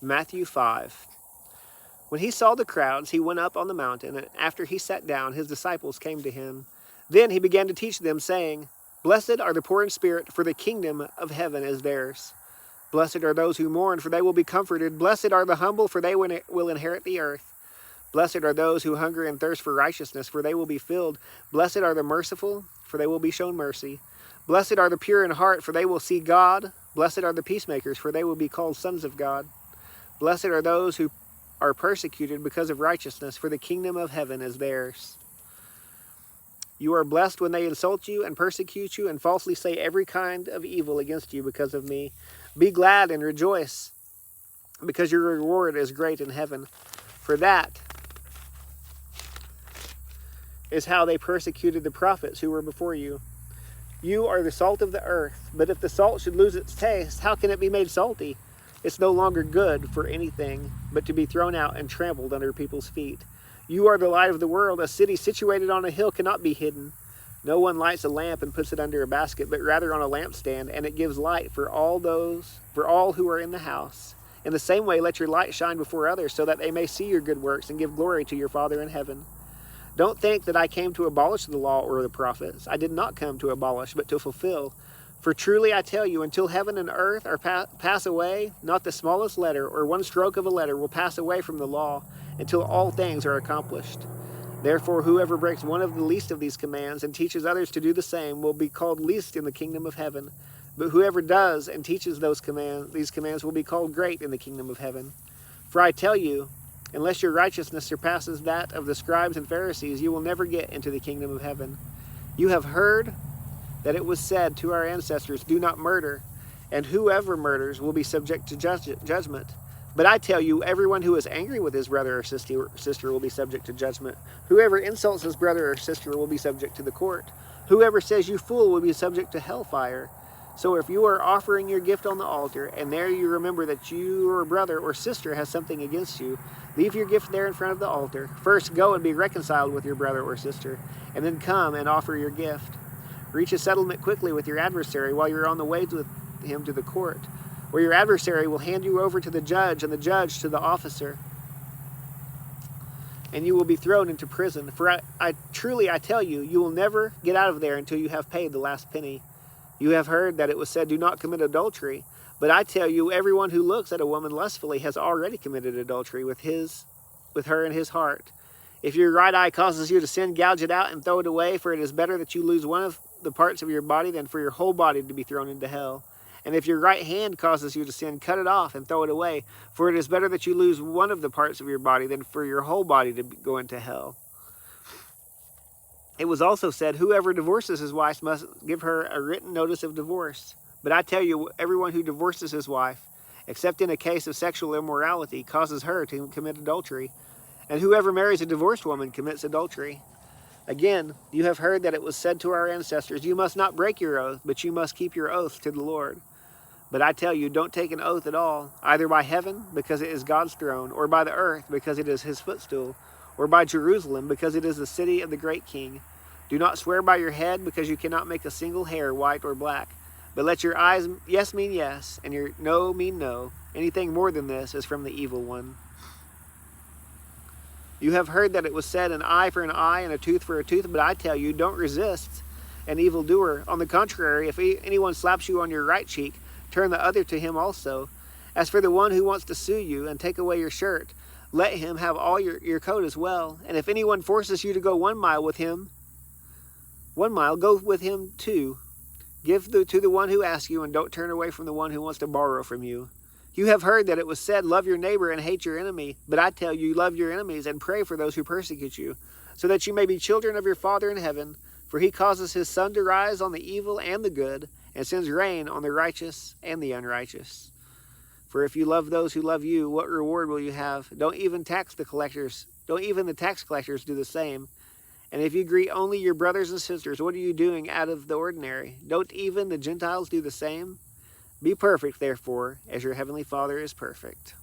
Matthew 5. When he saw the crowds, he went up on the mountain, and after he sat down, his disciples came to him. Then he began to teach them, saying, Blessed are the poor in spirit, for the kingdom of heaven is theirs. Blessed are those who mourn, for they will be comforted. Blessed are the humble, for they will inherit the earth. Blessed are those who hunger and thirst for righteousness, for they will be filled. Blessed are the merciful, for they will be shown mercy. Blessed are the pure in heart, for they will see God. Blessed are the peacemakers, for they will be called sons of God. Blessed are those who are persecuted because of righteousness, for the kingdom of heaven is theirs. You are blessed when they insult you and persecute you and falsely say every kind of evil against you because of me. Be glad and rejoice, because your reward is great in heaven. For that is how they persecuted the prophets who were before you. You are the salt of the earth, but if the salt should lose its taste, how can it be made salty? It's no longer good for anything but to be thrown out and trampled under people's feet. You are the light of the world. A city situated on a hill cannot be hidden. No one lights a lamp and puts it under a basket, but rather on a lampstand, and it gives light for all who are in the house. In the same way, let your light shine before others, so that they may see your good works and give glory to your Father in heaven. Don't think that I came to abolish the law or the prophets. I did not come to abolish, but to fulfill. For truly I tell you, until heaven and earth are pass away, not the smallest letter or one stroke of a letter will pass away from the law, until all things are accomplished. Therefore, whoever breaks one of the least of these commands and teaches others to do the same will be called least in the kingdom of heaven. But whoever does and teaches these commands will be called great in the kingdom of heaven. For I tell you, unless your righteousness surpasses that of the scribes and Pharisees, you will never get into the kingdom of heaven. You have heard that it was said to our ancestors, do not murder, and whoever murders will be subject to judgment. But I tell you, everyone who is angry with his brother or sister will be subject to judgment. Whoever insults his brother or sister will be subject to the court. Whoever says you fool will be subject to hellfire. So if you are offering your gift on the altar, and there you remember that your brother or sister has something against you, leave your gift there in front of the altar. First go and be reconciled with your brother or sister, and then come and offer your gift. Reach a settlement quickly with your adversary while you're on the way with him to the court, where your adversary will hand you over to the judge, and the judge to the officer, and you will be thrown into prison. For I truly tell you, you will never get out of there until you have paid the last penny. You have heard that it was said, do not commit adultery. But I tell you, everyone who looks at a woman lustfully has already committed adultery with her in his heart. If your right eye causes you to sin, gouge it out and throw it away, for it is better that you lose one of the parts of your body than for your whole body to be thrown into hell. And if your right hand causes you to sin, cut it off and throw it away, for it is better that you lose one of the parts of your body than for your whole body to go into hell. It was also said, whoever divorces his wife must give her a written notice of divorce. But I tell you, everyone who divorces his wife, except in a case of sexual immorality, causes her to commit adultery. And whoever marries a divorced woman commits adultery. Again, you have heard that it was said to our ancestors, you must not break your oath, but you must keep your oath to the Lord. But I tell you, don't take an oath at all, either by heaven, because it is God's throne, or by the earth, because it is his footstool, or by Jerusalem, because it is the city of the great king. Do not swear by your head, because you cannot make a single hair white or black. But let your eyes yes mean yes, and your no mean no. Anything more than this is from the evil one. You have heard that it was said, an eye for an eye and a tooth for a tooth, but I tell you, don't resist an evildoer. On the contrary, if anyone slaps you on your right cheek, turn the other to him also. As for the one who wants to sue you and take away your shirt, let him have all your coat as well. And if anyone forces you to go 1 mile with him, 1 mile, go with him 2. Give to the one who asks you, and don't turn away from the one who wants to borrow from you. You have heard that it was said, love your neighbor and hate your enemy. But I tell you, love your enemies and pray for those who persecute you, so that you may be children of your Father in heaven. For he causes his sun to rise on the evil and the good, and sends rain on the righteous and the unrighteous. For if you love those who love you, what reward will you have? Don't even the tax collectors do the same. And if you greet only your brothers and sisters, what are you doing out of the ordinary? Don't even the Gentiles do the same? Be perfect, therefore, as your heavenly Father is perfect.